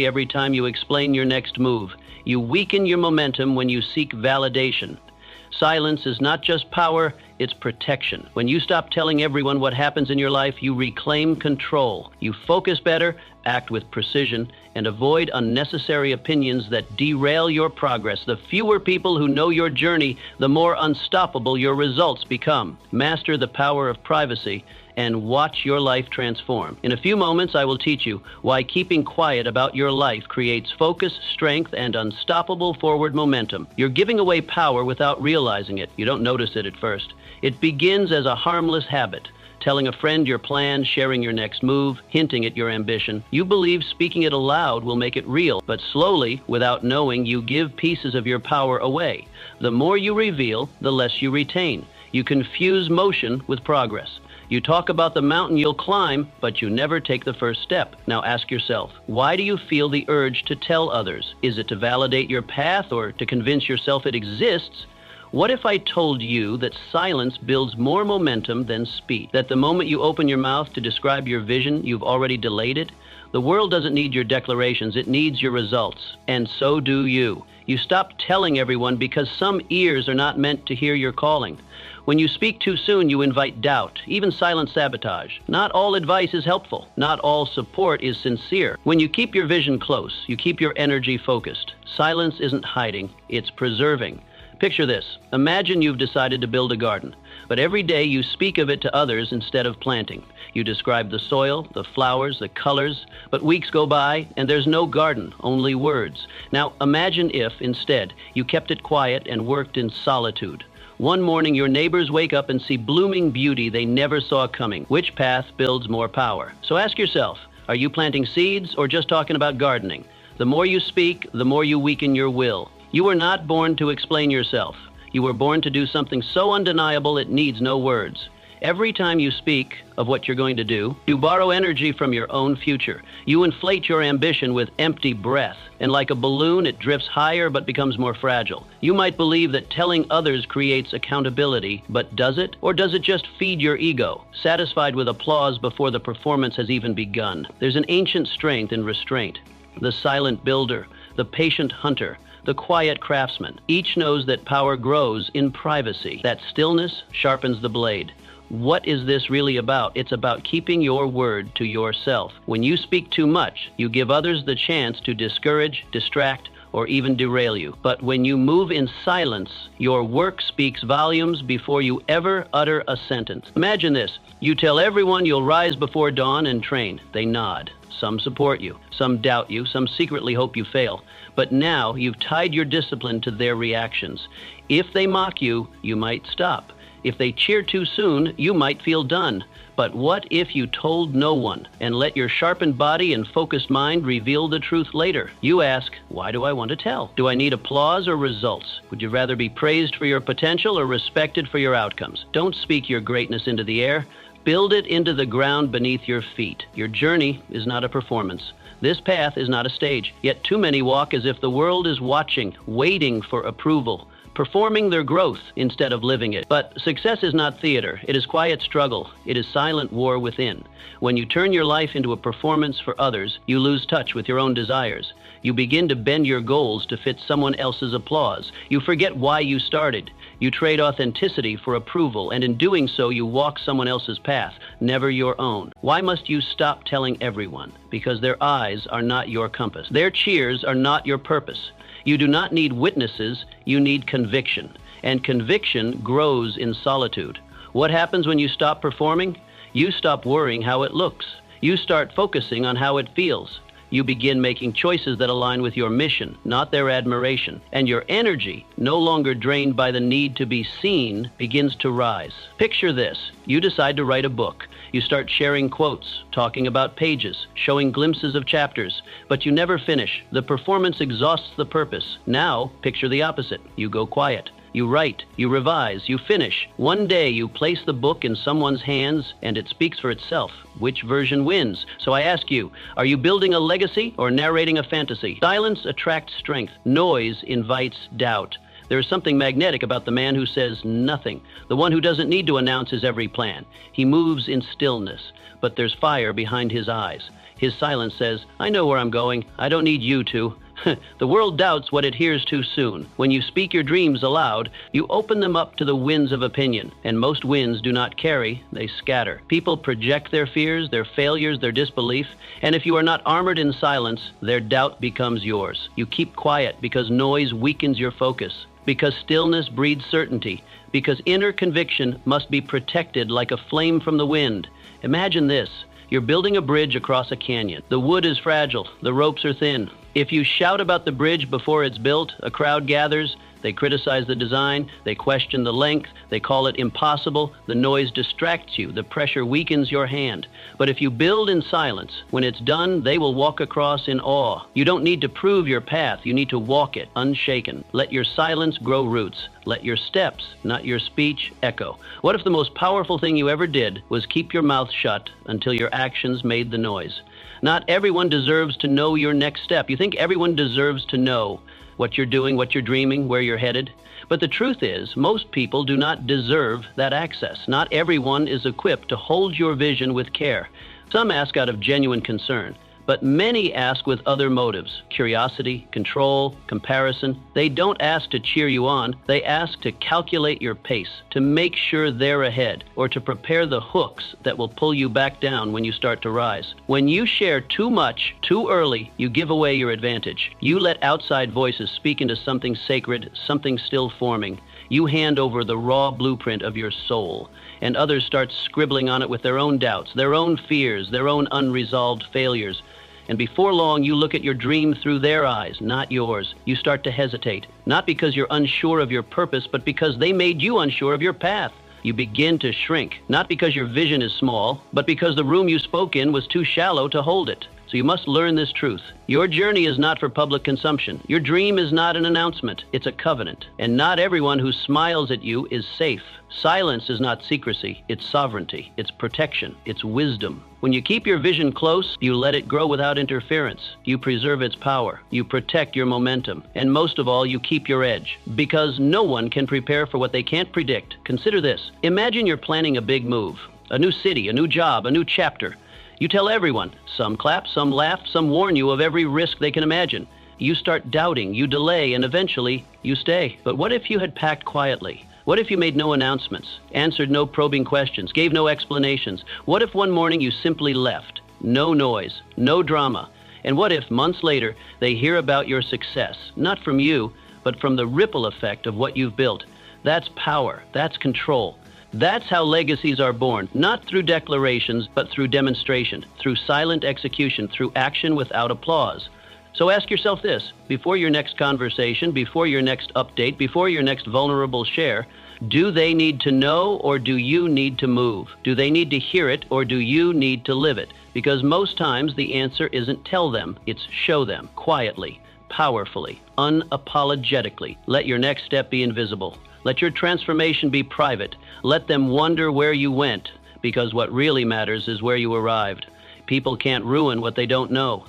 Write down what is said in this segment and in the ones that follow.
every time you explain your next move. You weaken your momentum when you seek validation. Silence is not just power, it's protection. When you stop telling everyone what happens in your life, you reclaim control. You focus better, act with precision, and avoid unnecessary opinions that derail your progress. The fewer people who know your journey, the more unstoppable your results become. Master the power of privacy and watch your life transform. In a few moments, I will teach you why keeping quiet about your life creates focus, strength, and unstoppable forward momentum. You're giving away power without realizing it. You don't notice it at first. It begins as a harmless habit. Telling a friend your plan, sharing your next move, hinting at your ambition. You believe speaking it aloud will make it real, but slowly, without knowing, you give pieces of your power away. The more you reveal, the less you retain. You confuse motion with progress. You talk about the mountain you'll climb, but you never take the first step. Now ask yourself, why do you feel the urge to tell others? Is it to validate your path or to convince yourself it exists? What if I told you that silence builds more momentum than speech? That the moment you open your mouth to describe your vision, you've already delayed it? The world doesn't need your declarations, it needs your results. And so do you. You stop telling everyone because some ears are not meant to hear your calling. When you speak too soon, you invite doubt, even silent sabotage. Not all advice is helpful. Not all support is sincere. When you keep your vision close, you keep your energy focused. Silence isn't hiding, it's preserving. Picture this. Imagine you've decided to build a garden, but every day you speak of it to others instead of planting. You describe the soil, the flowers, the colors, but weeks go by and there's no garden, only words. Now imagine if, instead, you kept it quiet and worked in solitude. One morning your neighbors wake up and see blooming beauty they never saw coming. Which path builds more power? So ask yourself, are you planting seeds or just talking about gardening? The more you speak, the more you weaken your will. You were not born to explain yourself. You were born to do something so undeniable it needs no words. Every time you speak of what you're going to do, you borrow energy from your own future. You inflate your ambition with empty breath, and like a balloon, it drifts higher but becomes more fragile. You might believe that telling others creates accountability, but does it? Or does it just feed your ego, satisfied with applause before the performance has even begun? There's an ancient strength in restraint. The silent builder, the patient hunter, the quiet craftsman. Each knows that power grows in privacy. That stillness sharpens the blade. What is this really about? It's about keeping your word to yourself. When you speak too much, you give others the chance to discourage, distract, or even derail you. But when you move in silence, your work speaks volumes before you ever utter a sentence. Imagine this. You tell everyone you'll rise before dawn and train. They nod. Some support you, some doubt you, some secretly hope you fail. But now you've tied your discipline to their reactions. If they mock you, you might stop. If they cheer too soon, you might feel done. But what if you told no one and let your sharpened body and focused mind reveal the truth later? You ask, why do I want to tell? Do I need applause or results? Would you rather be praised for your potential or respected for your outcomes? Don't speak your greatness into the air. Build it into the ground beneath your feet. Your journey is not a performance. This path is not a stage. Yet too many walk as if the world is watching, waiting for approval, performing their growth instead of living it. But success is not theater. It is quiet struggle. It is silent war within. When you turn your life into a performance for others, you lose touch with your own desires. You begin to bend your goals to fit someone else's applause. You forget why you started. You trade authenticity for approval, and in doing so, you walk someone else's path, never your own. Why must you stop telling everyone? Because their eyes are not your compass. Their cheers are not your purpose. You do not need witnesses, you need conviction. And conviction grows in solitude. What happens when you stop performing? You stop worrying how it looks. You start focusing on how it feels. You begin making choices that align with your mission, not their admiration. And your energy, no longer drained by the need to be seen, begins to rise. Picture this. You decide to write a book. You start sharing quotes, talking about pages, showing glimpses of chapters, but you never finish. The performance exhausts the purpose. Now, picture the opposite. You go quiet. You write, you revise, you finish. One day you place the book in someone's hands and it speaks for itself. Which version wins? So I ask you, are you building a legacy or narrating a fantasy? Silence attracts strength. Noise invites doubt. There is something magnetic about the man who says nothing, the one who doesn't need to announce his every plan. He moves in stillness, but there's fire behind his eyes. His silence says, I know where I'm going. I don't need you to. The world doubts what it hears too soon. When you speak your dreams aloud, you open them up to the winds of opinion, and most winds do not carry, they scatter. People project their fears, their failures, their disbelief, and if you are not armored in silence, their doubt becomes yours. You keep quiet because noise weakens your focus, because stillness breeds certainty, because inner conviction must be protected like a flame from the wind. Imagine this. You're building a bridge across a canyon. The wood is fragile. The ropes are thin. If you shout about the bridge before it's built, a crowd gathers. They criticize the design. They question the length. They call it impossible. The noise distracts you. The pressure weakens your hand. But if you build in silence, when it's done, they will walk across in awe. You don't need to prove your path. You need to walk it, unshaken. Let your silence grow roots. Let your steps, not your speech, echo. What if the most powerful thing you ever did was keep your mouth shut until your actions made the noise? Not everyone deserves to know your next step. You think everyone deserves to know what you're doing, what you're dreaming, where you're headed? But the truth is, most people do not deserve that access. Not everyone is equipped to hold your vision with care. Some ask out of genuine concern, but many ask with other motives: curiosity, control, comparison. They don't ask to cheer you on. They ask to calculate your pace, to make sure they're ahead, or to prepare the hooks that will pull you back down when you start to rise. When you share too much, too early, you give away your advantage. You let outside voices speak into something sacred, something still forming. You hand over the raw blueprint of your soul, and others start scribbling on it with their own doubts, their own fears, their own unresolved failures. And before long, you look at your dream through their eyes, not yours. You start to hesitate, not because you're unsure of your purpose, but because they made you unsure of your path. You begin to shrink, not because your vision is small, but because the room you spoke in was too shallow to hold it. So you must learn this truth. Your journey is not for public consumption. Your dream is not an announcement. It's a covenant. And not everyone who smiles at you is safe. Silence is not secrecy. It's sovereignty. It's protection. It's wisdom. When you keep your vision close, you let it grow without interference. You preserve its power. You protect your momentum. And most of all, you keep your edge. Because no one can prepare for what they can't predict. Consider this. Imagine you're planning a big move. A new city, a new job, a new chapter. You tell everyone. Some clap, some laugh, some warn you of every risk they can imagine. You start doubting, you delay, and eventually you stay. But what if you had packed quietly? What if you made no announcements, answered no probing questions, gave no explanations? What if one morning you simply left? No noise, no drama. And what if months later they hear about your success, not from you, but from the ripple effect of what you've built? That's power, that's control. That's how legacies are born, not through declarations, but through demonstration, through silent execution, through action without applause. So ask yourself this: before your next conversation, before your next update, before your next vulnerable share, do they need to know, or do you need to move? Do they need to hear it, or do you need to live it? Because most times the answer isn't tell them, it's show them, quietly, powerfully, unapologetically. Let your next step be invisible. Let your transformation be private. Let them wonder where you went, because what really matters is where you arrived. People can't ruin what they don't know.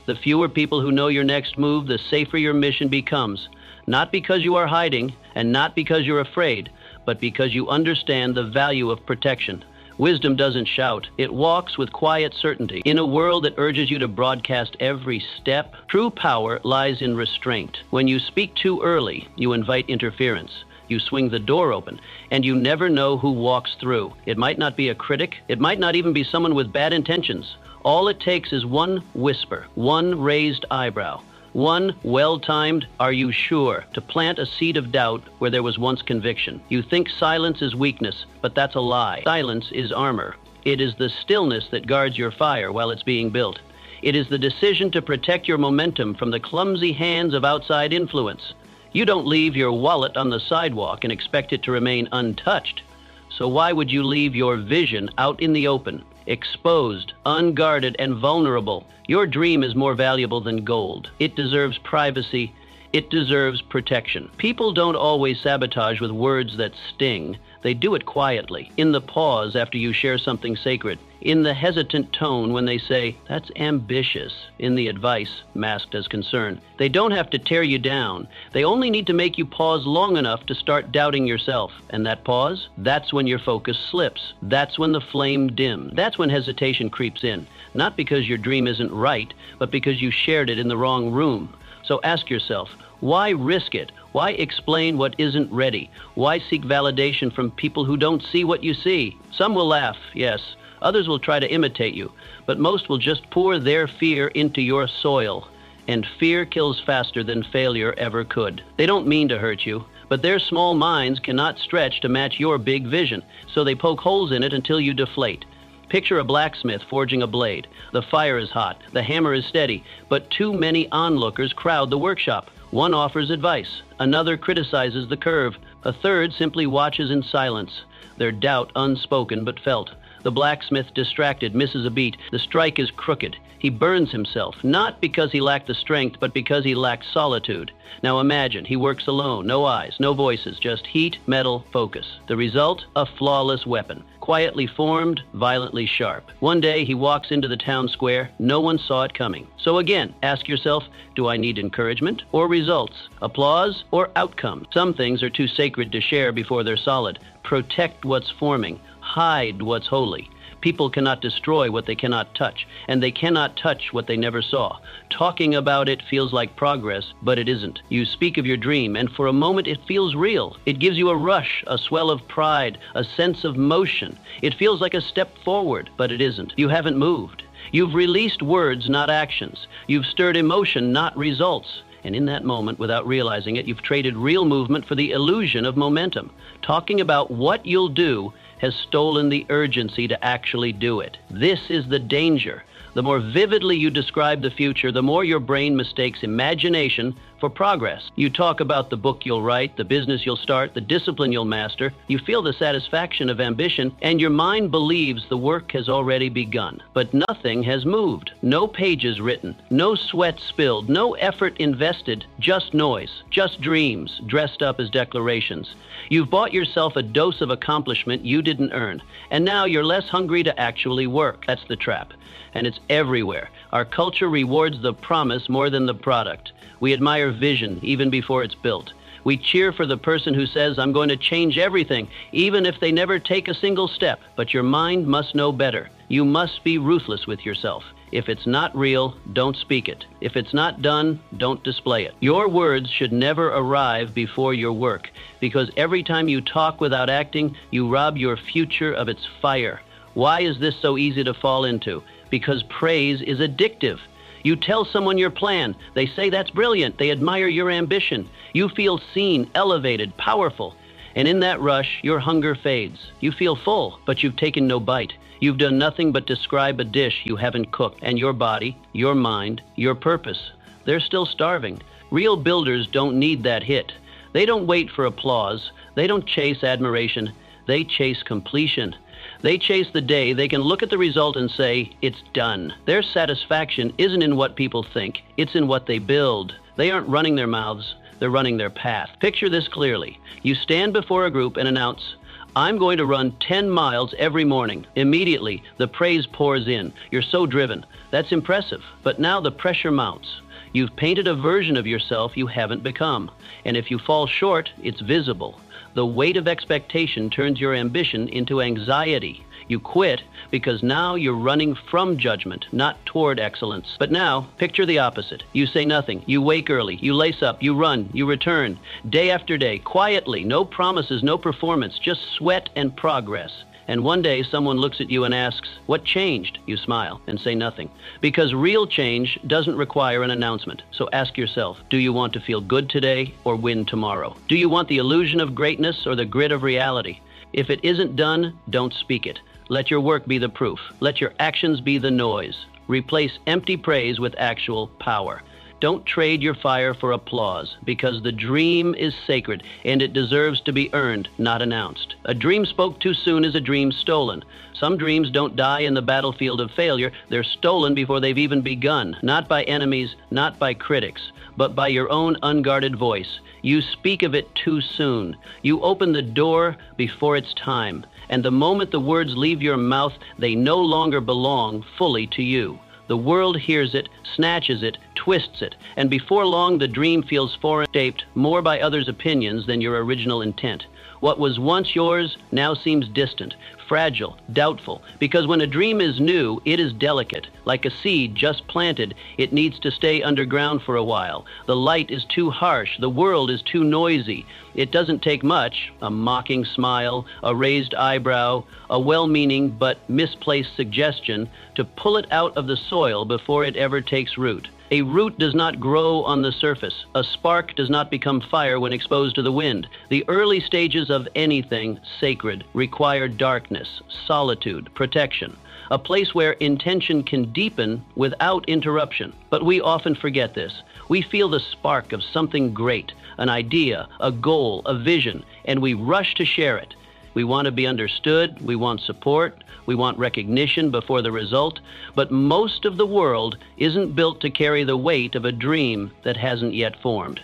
The fewer people who know your next move, the safer your mission becomes. Not because you are hiding, and not because you're afraid, but because you understand the value of protection. Wisdom doesn't shout. It walks with quiet certainty. In a world that urges you to broadcast every step, true power lies in restraint. When you speak too early, you invite interference. You swing the door open, and you never know who walks through. It might not be a critic. It might not even be someone with bad intentions. All it takes is one whisper, one raised eyebrow, one well-timed "are you sure?" to plant a seed of doubt where there was once conviction. You think silence is weakness, but that's a lie. Silence is armor. It is the stillness that guards your fire while it's being built. It is the decision to protect your momentum from the clumsy hands of outside influence. You don't leave your wallet on the sidewalk and expect it to remain untouched. So why would you leave your vision out in the open, exposed, unguarded, and vulnerable? Your dream is more valuable than gold. It deserves privacy. It deserves protection. People don't always sabotage with words that sting. They do it quietly, in the pause after you share something sacred, in the hesitant tone when they say, "That's ambitious," in the advice masked as concern. They don't have to tear you down. They only need to make you pause long enough to start doubting yourself. And that pause, that's when your focus slips. That's when the flame dims. That's when hesitation creeps in. Not because your dream isn't right, but because you shared it in the wrong room. So ask yourself, why risk it? Why explain what isn't ready? Why seek validation from people who don't see what you see? Some will laugh, yes. Others will try to imitate you, but most will just pour their fear into your soil. And fear kills faster than failure ever could. They don't mean to hurt you, but their small minds cannot stretch to match your big vision, so they poke holes in it until you deflate. Picture a blacksmith forging a blade. The fire is hot, the hammer is steady, but too many onlookers crowd the workshop. One offers advice, another criticizes the curve, a third simply watches in silence, their doubt unspoken but felt. The blacksmith, distracted, misses a beat. The strike is crooked. He burns himself, not because he lacked the strength, but because he lacked solitude. Now imagine, he works alone, no eyes, no voices, just heat, metal, focus. The result? A flawless weapon. Quietly formed, violently sharp. One day he walks into the town square. No one saw it coming. So again, ask yourself, do I need encouragement or results? Applause or outcome? Some things are too sacred to share before they're solid. Protect what's forming. Hide what's holy. People cannot destroy what they cannot touch, and they cannot touch what they never saw. Talking about it feels like progress, but it isn't. You speak of your dream, and for a moment it feels real. It gives you a rush, a swell of pride, a sense of motion. It feels like a step forward, but it isn't. You haven't moved. You've released words, not actions. You've stirred emotion, not results. And in that moment, without realizing it, you've traded real movement for the illusion of momentum. Talking about what you'll do has stolen the urgency to actually do it. This is the danger. The more vividly you describe the future, the more your brain mistakes imagination for progress. You talk about the book you'll write, the business you'll start, the discipline you'll master. You feel the satisfaction of ambition, and your mind believes the work has already begun. But nothing has moved. No pages written, no sweat spilled, no effort invested, just noise, just dreams dressed up as declarations. You've bought yourself a dose of accomplishment you didn't earn, and now you're less hungry to actually work. That's the trap. And it's everywhere. Our culture rewards the promise more than the product. We admire vision even before it's built. We cheer for the person who says, "I'm going to change everything," even if they never take a single step. But your mind must know better. You must be ruthless with yourself. If it's not real, don't speak it. If it's not done, don't display it. Your words should never arrive before your work, because every time you talk without acting, you rob your future of its fire. Why is this so easy to fall into? Because praise is addictive. You tell someone your plan. They say that's brilliant. They admire your ambition. You feel seen, elevated, powerful. And in that rush, your hunger fades. You feel full, but you've taken no bite. You've done nothing but describe a dish you haven't cooked. And your body, your mind, your purpose, they're still starving. Real builders don't need that hit. They don't wait for applause. They don't chase admiration. They chase completion. They chase the day they can look at the result and say, "It's done." Their satisfaction isn't in what people think, it's in what they build. They aren't running their mouths, they're running their path. Picture this clearly. You stand before a group and announce, "I'm going to run 10 miles every morning." Immediately, the praise pours in. You're so driven. That's impressive. But now the pressure mounts. You've painted a version of yourself you haven't become. And if you fall short, it's visible. The weight of expectation turns your ambition into anxiety. You quit because now you're running from judgment, not toward excellence. But now, picture the opposite. You say nothing. You wake early. You lace up. You run. You return. Day after day, quietly. No promises, no performance, just sweat and progress. And one day someone looks at you and asks, "What changed?" You smile and say nothing. Because real change doesn't require an announcement. So ask yourself, do you want to feel good today or win tomorrow? Do you want the illusion of greatness or the grit of reality? If it isn't done, don't speak it. Let your work be the proof. Let your actions be the noise. Replace empty praise with actual power. Don't trade your fire for applause, because the dream is sacred and it deserves to be earned, not announced. A dream spoke too soon is a dream stolen. Some dreams don't die in the battlefield of failure. They're stolen before they've even begun, not by enemies, not by critics, but by your own unguarded voice. You speak of it too soon. You open the door before it's time. And the moment the words leave your mouth, they no longer belong fully to you. The world hears it, snatches it, twists it, and before long the dream feels foreign, shaped more by others' opinions than your original intent. What was once yours now seems distant, fragile, doubtful, because when a dream is new, it is delicate. Like a seed just planted, it needs to stay underground for a while. The light is too harsh, the world is too noisy. It doesn't take much, a mocking smile, a raised eyebrow, a well-meaning but misplaced suggestion, to pull it out of the soil before it ever takes root. A root does not grow on the surface. A spark does not become fire when exposed to the wind. The early stages of anything sacred require darkness, solitude, protection, a place where intention can deepen without interruption. But we often forget this. We feel the spark of something great, an idea, a goal, a vision, and we rush to share it. We want to be understood, we want support, we want recognition before the result, but most of the world isn't built to carry the weight of a dream that hasn't yet formed.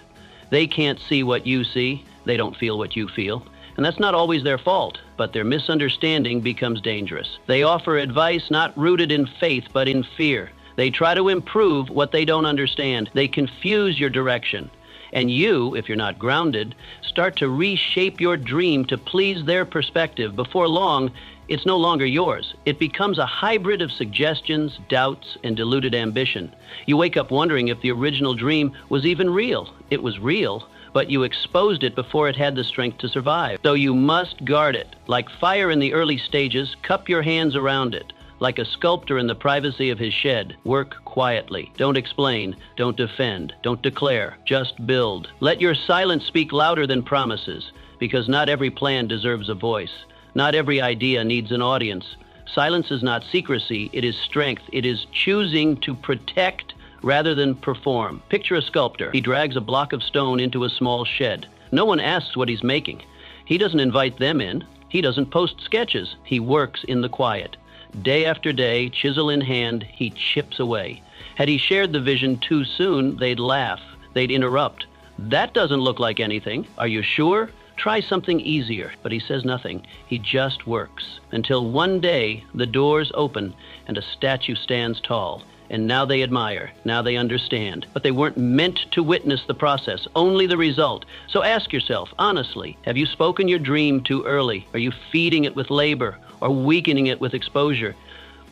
They can't see what you see, they don't feel what you feel, and that's not always their fault, but their misunderstanding becomes dangerous. They offer advice not rooted in faith but in fear. They try to improve what they don't understand. They confuse your direction. And you, if you're not grounded, start to reshape your dream to please their perspective. Before long, it's no longer yours. It becomes a hybrid of suggestions, doubts, and diluted ambition. You wake up wondering if the original dream was even real. It was real, but you exposed it before it had the strength to survive. So you must guard it. Like fire in the early stages, cup your hands around it. Like a sculptor in the privacy of his shed, work quietly. Don't explain, don't defend, don't declare, just build. Let your silence speak louder than promises, because not every plan deserves a voice. Not every idea needs an audience. Silence is not secrecy, it is strength. It is choosing to protect rather than perform. Picture a sculptor. He drags a block of stone into a small shed. No one asks what he's making. He doesn't invite them in. He doesn't post sketches. He works in the quiet. Day after day, chisel in hand, he chips away. Had he shared the vision too soon, they'd laugh, they'd interrupt. That doesn't look like anything. Are you sure? Try something easier. But he says nothing. He just works. Until one day, the doors open and a statue stands tall. And now they admire, now they understand. But they weren't meant to witness the process, only the result. So ask yourself, honestly, have you spoken your dream too early? Are you feeding it with labor or weakening it with exposure?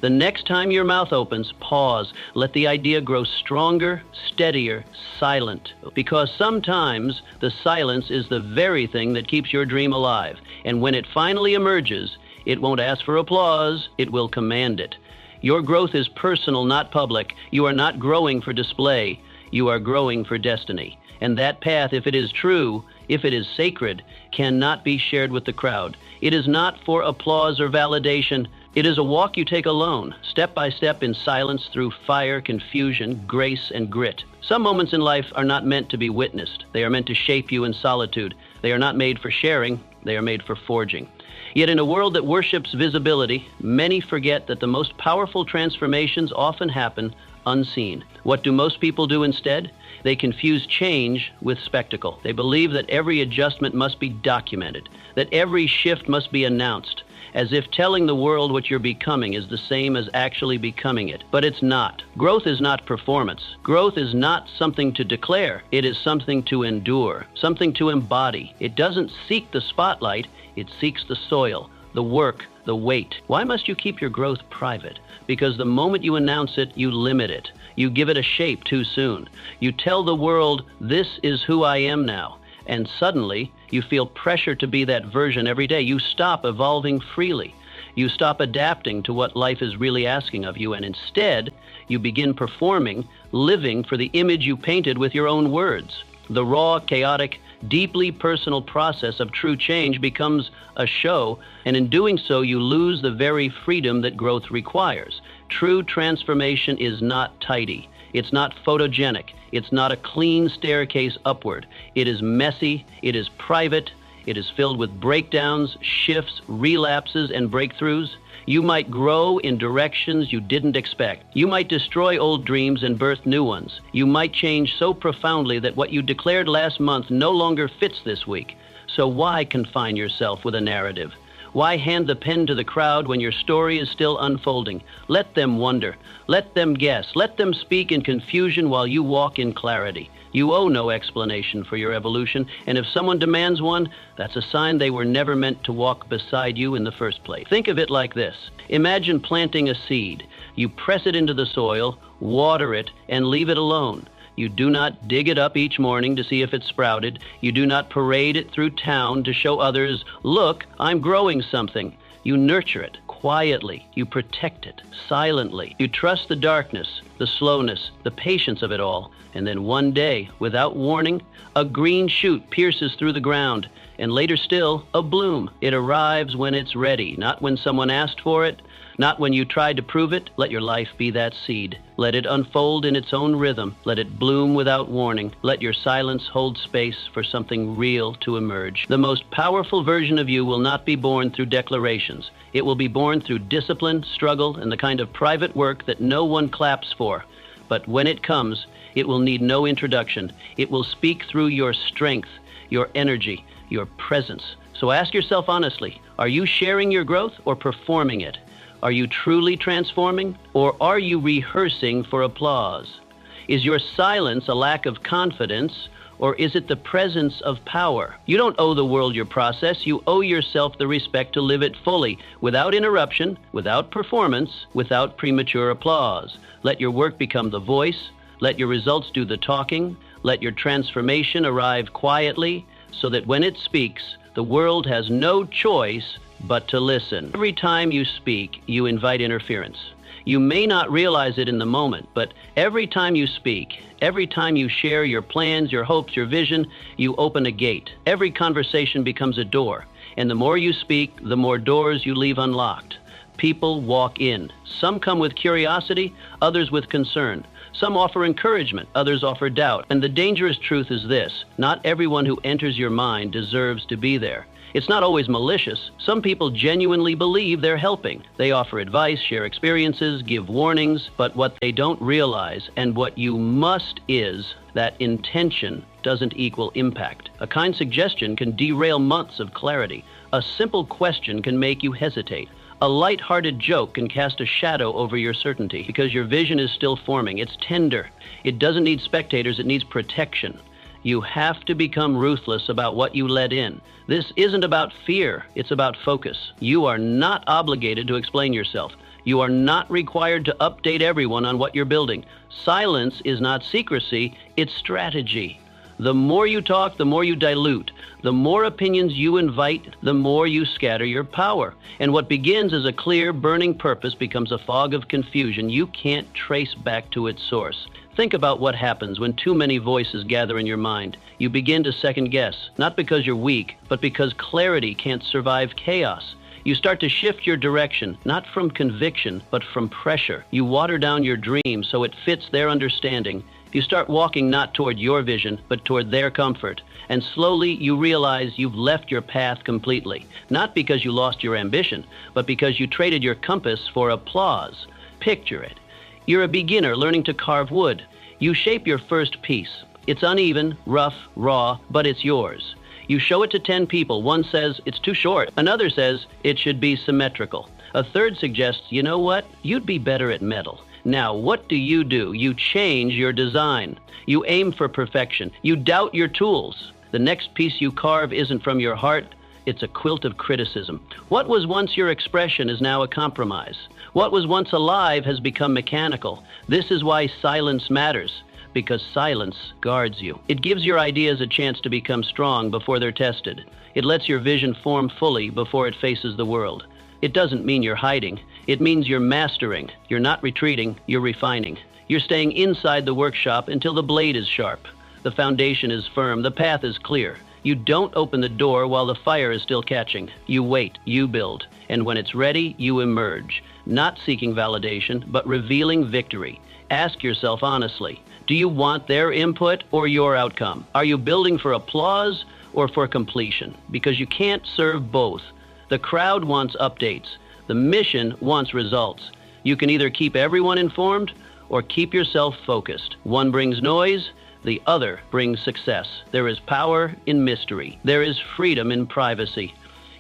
The next time your mouth opens, pause. Let the idea grow stronger, steadier, silent. Because sometimes the silence is the very thing that keeps your dream alive. And when it finally emerges, it won't ask for applause, it will command it. Your growth is personal, not public. You are not growing for display. You are growing for destiny. And that path, if it is true, if it is sacred, cannot be shared with the crowd. It is not for applause or validation. It is a walk you take alone, step by step in silence through fire, confusion, grace, and grit. Some moments in life are not meant to be witnessed. They are meant to shape you in solitude. They are not made for sharing. They are made for forging. Yet in a world that worships visibility, many forget that the most powerful transformations often happen unseen. What do most people do instead? They confuse change with spectacle. They believe that every adjustment must be documented, that every shift must be announced, as if telling the world what you're becoming is the same as actually becoming it. But it's not. Growth is not performance. Growth is not something to declare. It is something to endure, something to embody. It doesn't seek the spotlight. It seeks the soil, the work, the weight. Why must you keep your growth private? Because the moment you announce it, you limit it. You give it a shape too soon. You tell the world, this is who I am now. And suddenly, you feel pressure to be that version every day. You stop evolving freely. You stop adapting to what life is really asking of you, and instead, you begin performing, living for the image you painted with your own words. The raw, chaotic, deeply personal process of true change becomes a show, and in doing so, you lose the very freedom that growth requires. True transformation is not tidy. It's not photogenic. It's not a clean staircase upward. It is messy, it is private, it is filled with breakdowns, shifts, relapses, and breakthroughs. You might grow in directions you didn't expect. You might destroy old dreams and birth new ones. You might change so profoundly that what you declared last month no longer fits this week. So why confine yourself with a narrative? Why hand the pen to the crowd when your story is still unfolding? Let them wonder. Let them guess. Let them speak in confusion while you walk in clarity. You owe no explanation for your evolution, and if someone demands one, that's a sign they were never meant to walk beside you in the first place. Think of it like this. Imagine planting a seed. You press it into the soil, water it, and leave it alone. You do not dig it up each morning to see if it's sprouted. You do not parade it through town to show others, look, I'm growing something. You nurture it quietly. You protect it silently. You trust the darkness, the slowness, the patience of it all. And then one day, without warning, a green shoot pierces through the ground. And later still, a bloom. It arrives when it's ready, not when someone asked for it, not when you tried to prove it. Let your life be that seed. Let it unfold in its own rhythm. Let it bloom without warning. Let your silence hold space for something real to emerge. The most powerful version of you will not be born through declarations. It will be born through discipline, struggle, and the kind of private work that no one claps for. But when it comes, it will need no introduction. It will speak through your strength, your energy, your presence. So ask yourself honestly, are you sharing your growth or performing it? Are you truly transforming, or are you rehearsing for applause? Is your silence a lack of confidence, or is it the presence of power? You don't owe the world your process. You owe yourself the respect to live it fully, without interruption, without performance, without premature applause. Let your work become the voice. Let your results do the talking. Let your transformation arrive quietly, so that when it speaks, the world has no choice but to listen. Every time you speak, you invite interference. You may not realize it in the moment, but every time you speak, every time you share your plans, your hopes, your vision, you open a gate. Every conversation becomes a door, and the more you speak, the more doors you leave unlocked. People walk in. Some come with curiosity, others with concern. Some offer encouragement, others offer doubt. And the dangerous truth is this: not everyone who enters your mind deserves to be there. It's not always malicious. Some people genuinely believe they're helping. They offer advice, share experiences, give warnings, but what they don't realize, and what you must, is that intention doesn't equal impact. A kind suggestion can derail months of clarity. A simple question can make you hesitate. A light-hearted joke can cast a shadow over your certainty because your vision is still forming. It's tender. It doesn't need spectators, it needs protection. You have to become ruthless about what you let in. This isn't about fear, it's about focus. You are not obligated to explain yourself. You are not required to update everyone on what you're building. Silence is not secrecy, it's strategy. The more you talk, the more you dilute. The more opinions you invite, the more you scatter your power. And what begins as a clear, burning purpose becomes a fog of confusion you can't trace back to its source. Think about what happens when too many voices gather in your mind. You begin to second guess, not because you're weak, but because clarity can't survive chaos. You start to shift your direction, not from conviction, but from pressure. You water down your dream so it fits their understanding. You start walking not toward your vision, but toward their comfort. And slowly you realize you've left your path completely, not because you lost your ambition, but because you traded your compass for applause. Picture it. You're a beginner learning to carve wood. You shape your first piece. It's uneven, rough, raw, but it's yours. You show it to 10 people. One says, it's too short. Another says, it should be symmetrical. A third suggests, you know what? You'd be better at metal. Now, what do? You change your design. You aim for perfection. You doubt your tools. The next piece you carve isn't from your heart. It's a quilt of criticism. What was once your expression is now a compromise. What was once alive has become mechanical. This is why silence matters, because silence guards you. It gives your ideas a chance to become strong before they're tested. It lets your vision form fully before it faces the world. It doesn't mean you're hiding. It means you're mastering. You're not retreating, you're refining. You're staying inside the workshop until the blade is sharp. The foundation is firm, the path is clear. You don't open the door while the fire is still catching. You wait, you build, and when it's ready, you emerge, not seeking validation, but revealing victory. Ask yourself honestly, Do you want their input or your outcome? Are you building for applause or for completion? Because you can't serve both. The crowd wants updates. The mission wants results. You can either keep everyone informed or keep yourself focused. One brings noise, the other brings success. There is power in mystery. There is freedom in privacy.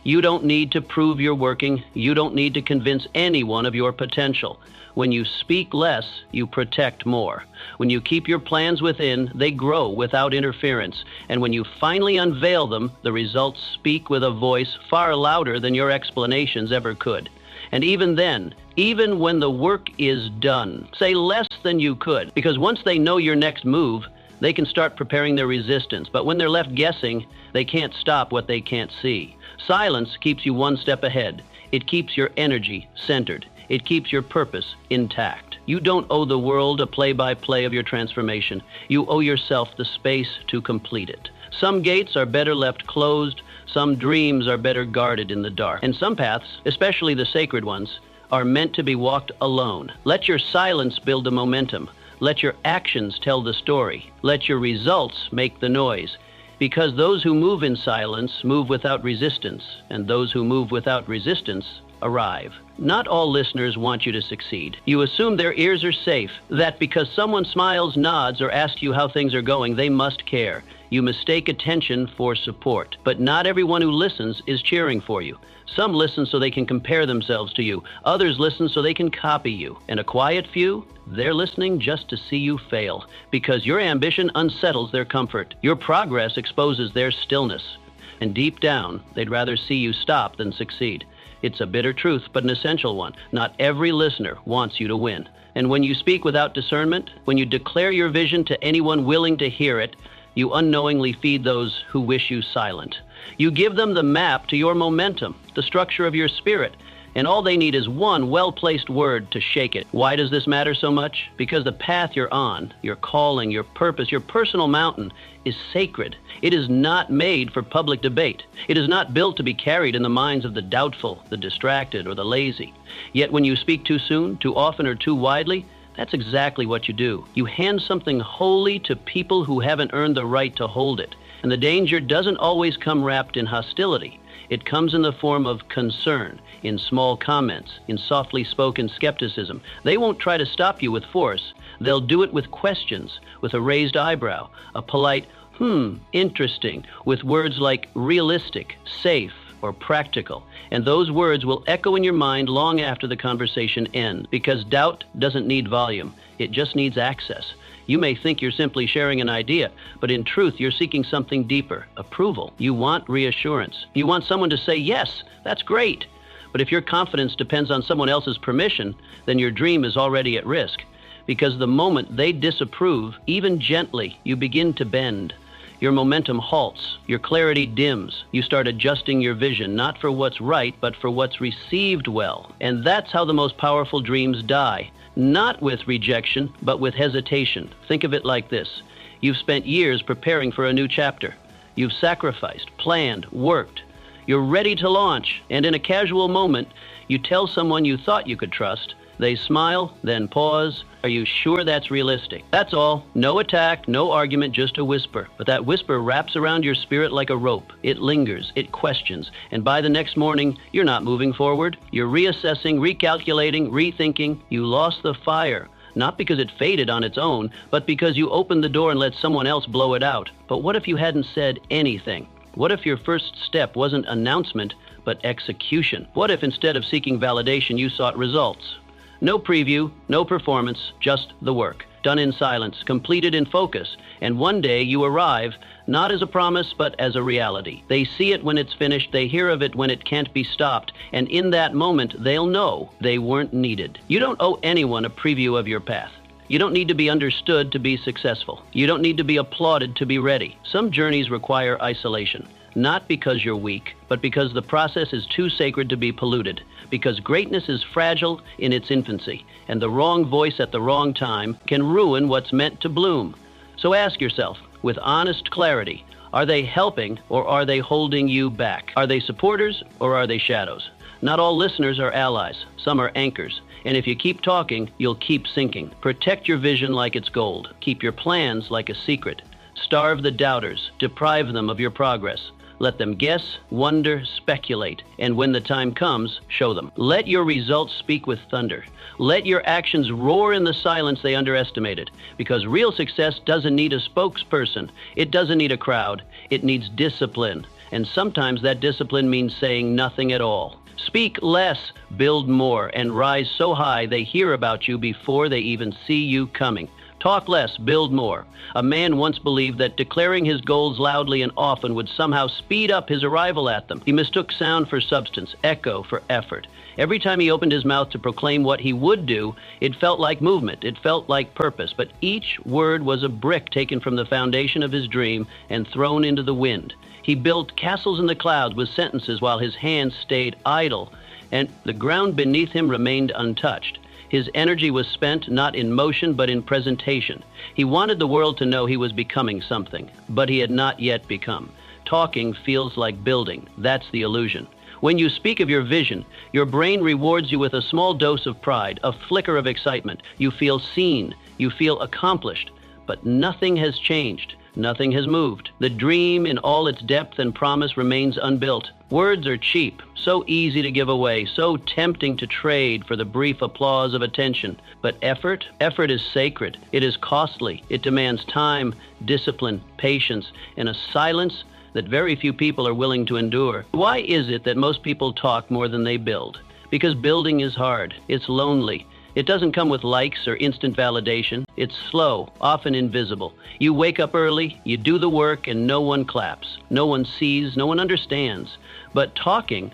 You don't need to prove you're working. You don't need to convince anyone of your potential. When you speak less, you protect more. When you keep your plans within, they grow without interference. And when you finally unveil them, the results speak with a voice far louder than your explanations ever could. And even then, even when the work is done, say less than you could, because once they know your next move, they can start preparing their resistance. But when they're left guessing, they can't stop what they can't see. Silence keeps you one step ahead. It keeps your energy centered. It keeps your purpose intact. You don't owe the world a play-by-play of your transformation. You owe yourself the space to complete it. Some gates are better left closed. Some dreams are better guarded in the dark. And some paths, especially the sacred ones, are meant to be walked alone. Let your silence build a momentum. Let your actions tell the story. Let your results make the noise. Because those who move in silence move without resistance, and those who move without resistance arrive. Not all listeners want you to succeed. You assume their ears are safe, that because someone smiles, nods, or asks you how things are going, they must care. You mistake attention for support. But not everyone who listens is cheering for you. Some listen so they can compare themselves to you. Others listen so they can copy you. And a quiet few, they're listening just to see you fail, because your ambition unsettles their comfort. Your progress exposes their stillness. And deep down, they'd rather see you stop than succeed. It's a bitter truth, but an essential one. Not every listener wants you to win. And when you speak without discernment, when you declare your vision to anyone willing to hear it, you unknowingly feed those who wish you silent. You give them the map to your momentum, the structure of your spirit, and all they need is one well-placed word to shake it. Why does this matter so much? Because the path you're on, your calling, your purpose, your personal mountain is sacred. It is not made for public debate. It is not built to be carried in the minds of the doubtful, the distracted, or the lazy. Yet when you speak too soon, too often, or too widely, that's exactly what you do. You hand something holy to people who haven't earned the right to hold it. And the danger doesn't always come wrapped in hostility. It comes in the form of concern, in small comments, in softly spoken skepticism. They won't try to stop you with force. They'll do it with questions, with a raised eyebrow, a polite, interesting, with words like realistic, safe, or practical. And those words will echo in your mind long after the conversation ends, because doubt doesn't need volume. It just needs access. You may think you're simply sharing an idea, but in truth, you're seeking something deeper, approval. You want reassurance. You want someone to say, yes, that's great. But if your confidence depends on someone else's permission, then your dream is already at risk. Because the moment they disapprove, even gently, you begin to bend. Your momentum halts, your clarity dims. You start adjusting your vision, not for what's right, but for what's received well. And that's how the most powerful dreams die. Not with rejection, but with hesitation. Think of it like this. You've spent years preparing for a new chapter. You've sacrificed, planned, worked. You're ready to launch, and in a casual moment, you tell someone you thought you could trust. They smile, then pause. Are you sure that's realistic? That's all. No attack, no argument, just a whisper. But that whisper wraps around your spirit like a rope. It lingers, it questions, and by the next morning, you're not moving forward. You're reassessing, recalculating, rethinking. You lost the fire, not because it faded on its own, but because you opened the door and let someone else blow it out. But what if you hadn't said anything? What if your first step wasn't announcement, but execution? What if instead of seeking validation, you sought results? No preview, no performance, just the work, done in silence, completed in focus. And one day you arrive, not as a promise, but as a reality. They see it when it's finished, they hear of it when it can't be stopped, and in that moment, they'll know they weren't needed. You don't owe anyone a preview of your path. You don't need to be understood to be successful. You don't need to be applauded to be ready. Some journeys require isolation, not because you're weak, but because the process is too sacred to be polluted. Because greatness is fragile in its infancy, and the wrong voice at the wrong time can ruin what's meant to bloom. So ask yourself, with honest clarity, are they helping or are they holding you back? Are they supporters or are they shadows? Not all listeners are allies. Some are anchors. And if you keep talking, you'll keep sinking. Protect your vision like it's gold. Keep your plans like a secret. Starve the doubters. Deprive them of your progress. Let them guess, wonder, speculate, and when the time comes, show them. Let your results speak with thunder. Let your actions roar in the silence they underestimated, because real success doesn't need a spokesperson. It doesn't need a crowd. It needs discipline, and sometimes that discipline means saying nothing at all. Speak less, build more, and rise so high they hear about you before they even see you coming. Talk less, build more. A man once believed that declaring his goals loudly and often would somehow speed up his arrival at them. He mistook sound for substance, echo for effort. Every time he opened his mouth to proclaim what he would do, it felt like movement, it felt like purpose, but each word was a brick taken from the foundation of his dream and thrown into the wind. He built castles in the clouds with sentences while his hands stayed idle, and the ground beneath him remained untouched. His energy was spent not in motion but in presentation. He wanted the world to know he was becoming something, but he had not yet become. Talking feels like building. That's the illusion. When you speak of your vision, your brain rewards you with a small dose of pride, a flicker of excitement. You feel seen. You feel accomplished. But nothing has changed. Nothing has moved. The dream in all its depth and promise remains unbuilt. Words are cheap, so easy to give away, so tempting to trade for the brief applause of attention. But effort is sacred. It is costly. It demands time, discipline, patience, and a silence that very few people are willing to endure. Why is it that most people talk more than they build? Because building is hard. It's lonely. It doesn't come with likes or instant validation. It's slow, often invisible. You wake up early, you do the work, and no one claps. No one sees, no one understands. But talking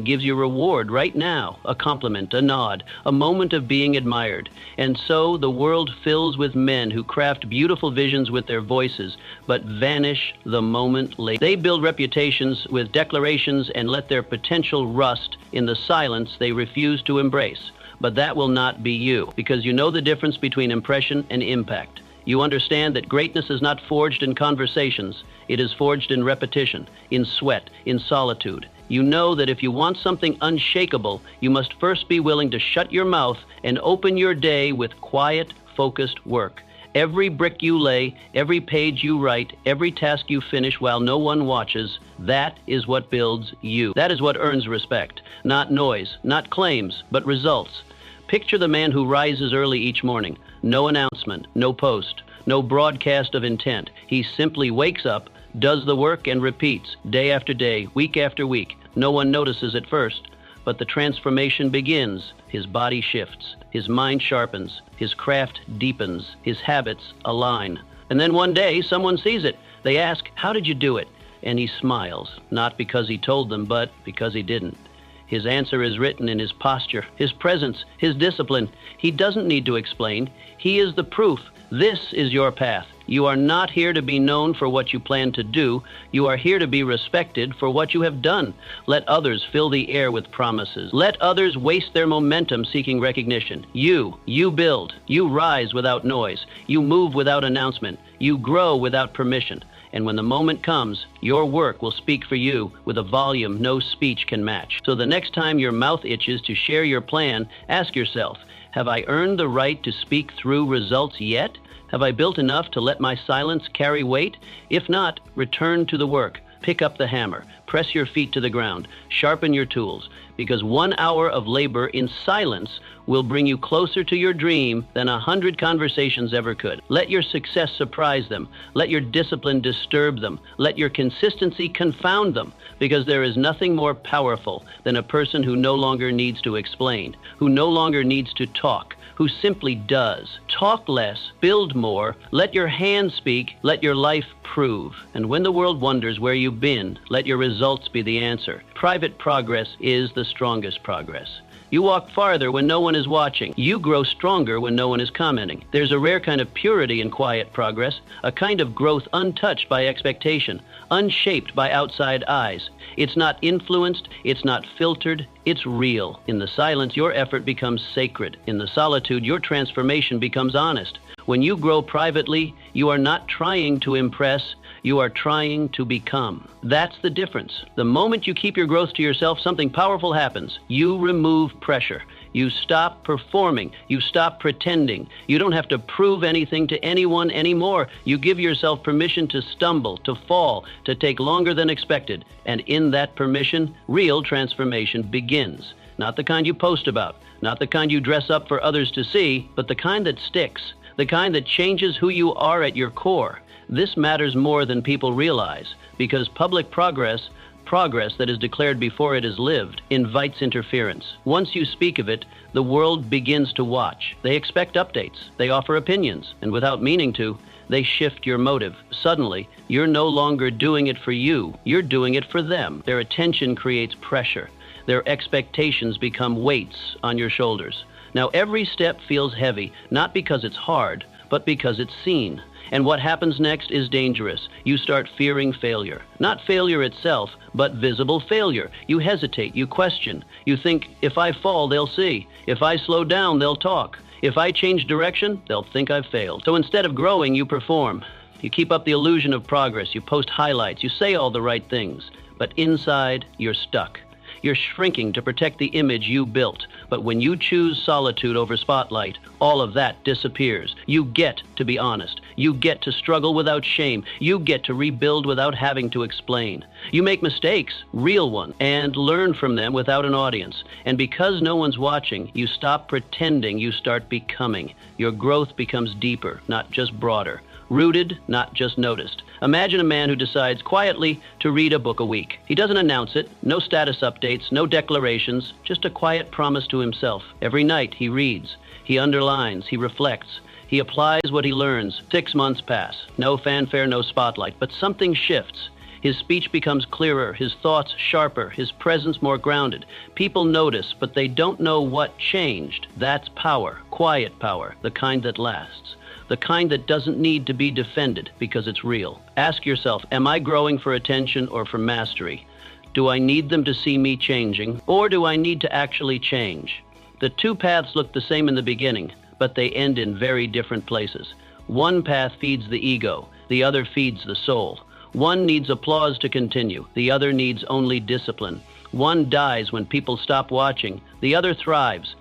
gives you reward right now, a compliment, a nod, a moment of being admired. And so the world fills with men who craft beautiful visions with their voices, but vanish the moment later. They build reputations with declarations and let their potential rust in the silence they refuse to embrace. But that will not be you, because you know the difference between impression and impact. You understand that greatness is not forged in conversations. It is forged in repetition, in sweat, in solitude. You know that if you want something unshakable, you must first be willing to shut your mouth and open your day with quiet, focused work. Every brick you lay, every page you write, every task you finish while no one watches, that is what builds you. That is what earns respect. Not noise, not claims, but results. Picture the man who rises early each morning. No announcement, no post, no broadcast of intent. He simply wakes up, does the work, and repeats, day after day, week after week. No one notices at first, but the transformation begins. His body shifts, his mind sharpens, his craft deepens, his habits align. And then one day, someone sees it. They ask, "How did you do it?" And he smiles, not because he told them, but because he didn't. His answer is written in his posture, his presence, his discipline. He doesn't need to explain. He is the proof. This is your path. You are not here to be known for what you plan to do. You are here to be respected for what you have done. Let others fill the air with promises. Let others waste their momentum seeking recognition. You build. You rise without noise. You move without announcement. You grow without permission. And when the moment comes, your work will speak for you with a volume no speech can match. So the next time your mouth itches to share your plan, ask yourself, have I earned the right to speak through results yet? Have I built enough to let my silence carry weight? If not, return to the work. Pick up the hammer. Press your feet to the ground. Sharpen your tools. Because 1 hour of labor in silence will bring you closer to your dream than 100 conversations ever could. Let your success surprise them. Let your discipline disturb them. Let your consistency confound them. Because there is nothing more powerful than a person who no longer needs to explain, who no longer needs to talk, who simply does. Talk less, build more, let your hands speak, let your life prove. And when the world wonders where you've been, let your results be the answer. Private progress is the strongest progress. You walk farther when no one is watching. You grow stronger when no one is commenting. There's a rare kind of purity in quiet progress, a kind of growth untouched by expectation, unshaped by outside eyes. It's not influenced, it's not filtered, it's real. In the silence, your effort becomes sacred. In the solitude, your transformation becomes honest. When you grow privately, you are not trying to impress, you are trying to become. That's the difference. The moment you keep your growth to yourself, something powerful happens. You remove pressure. You stop performing. You stop pretending. You don't have to prove anything to anyone anymore. You give yourself permission to stumble, to fall, to take longer than expected. And in that permission, real transformation begins. Not the kind you post about, not the kind you dress up for others to see, but the kind that sticks, the kind that changes who you are at your core. This matters more than people realize, because public progress that is declared before it is lived, invites interference. Once you speak of it, the world begins to watch. They expect updates. They offer opinions. And without meaning to, they shift your motive. Suddenly, you're no longer doing it for you. You're doing it for them. Their attention creates pressure. Their expectations become weights on your shoulders. Now, every step feels heavy, not because it's hard, but because it's seen. And what happens next is dangerous. You start fearing failure. Not failure itself, but visible failure. You hesitate, you question. You think, if I fall, they'll see. If I slow down, they'll talk. If I change direction, they'll think I've failed. So instead of growing, you perform. You keep up the illusion of progress. You post highlights. You say all the right things. But inside, you're stuck. You're shrinking to protect the image you built. But when you choose solitude over spotlight, all of that disappears. You get to be honest. You get to struggle without shame. You get to rebuild without having to explain. You make mistakes, real ones, and learn from them without an audience. And because no one's watching, you stop pretending, you start becoming. Your growth becomes deeper, not just broader. Rooted, not just noticed. Imagine a man who decides quietly to read a book a week. He doesn't announce it, no status updates, no declarations, just a quiet promise to himself. Every night he reads, he underlines, he reflects, he applies what he learns. 6 months pass, no fanfare, no spotlight, but something shifts. His speech becomes clearer, his thoughts sharper, his presence more grounded. People notice, but they don't know what changed. That's power, quiet power, the kind that lasts. The kind that doesn't need to be defended because it's real. Ask yourself, am I growing for attention or for mastery? Do I need them to see me changing, or do I need to actually change? The two paths look the same in the beginning, but they end in very different places. One path feeds the ego, the other feeds the soul. One needs applause to continue, the other needs only discipline. One dies when people stop watching, the other thrives,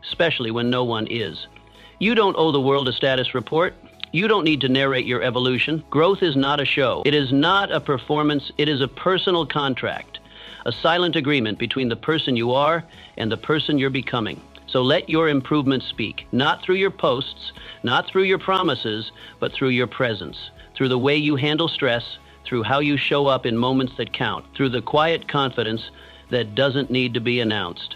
especially when no one is. You don't owe the world a status report. You don't need to narrate your evolution. Growth is not a show. It is not a performance. It is a personal contract, a silent agreement between the person you are and the person you're becoming. So let your improvement speak, not through your posts, not through your promises, but through your presence, through the way you handle stress, through how you show up in moments that count, through the quiet confidence that doesn't need to be announced.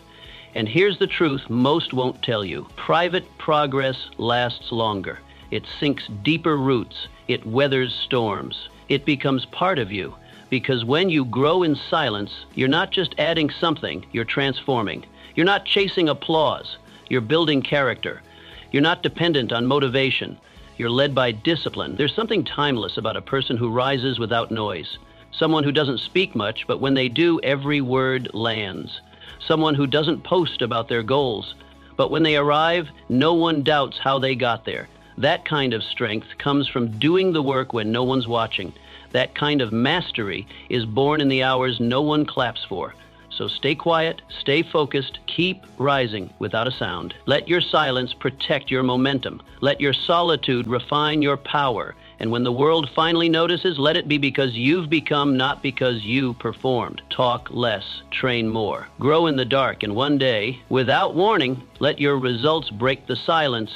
And here's the truth most won't tell you. Private progress lasts longer. It sinks deeper roots. It weathers storms. It becomes part of you. Because when you grow in silence, you're not just adding something, you're transforming. You're not chasing applause. You're building character. You're not dependent on motivation. You're led by discipline. There's something timeless about a person who rises without noise. Someone who doesn't speak much, but when they do, every word lands. Someone who doesn't post about their goals, but when they arrive, no one doubts how they got there. That kind of strength comes from doing the work when no one's watching. That kind of mastery is born in the hours no one claps for. So stay quiet, stay focused, keep rising without a sound. Let your silence protect your momentum. Let your solitude refine your power. And when the world finally notices, let it be because you've become, not because you performed. Talk less, train more. Grow in the dark, and one day, without warning, let your results break the silence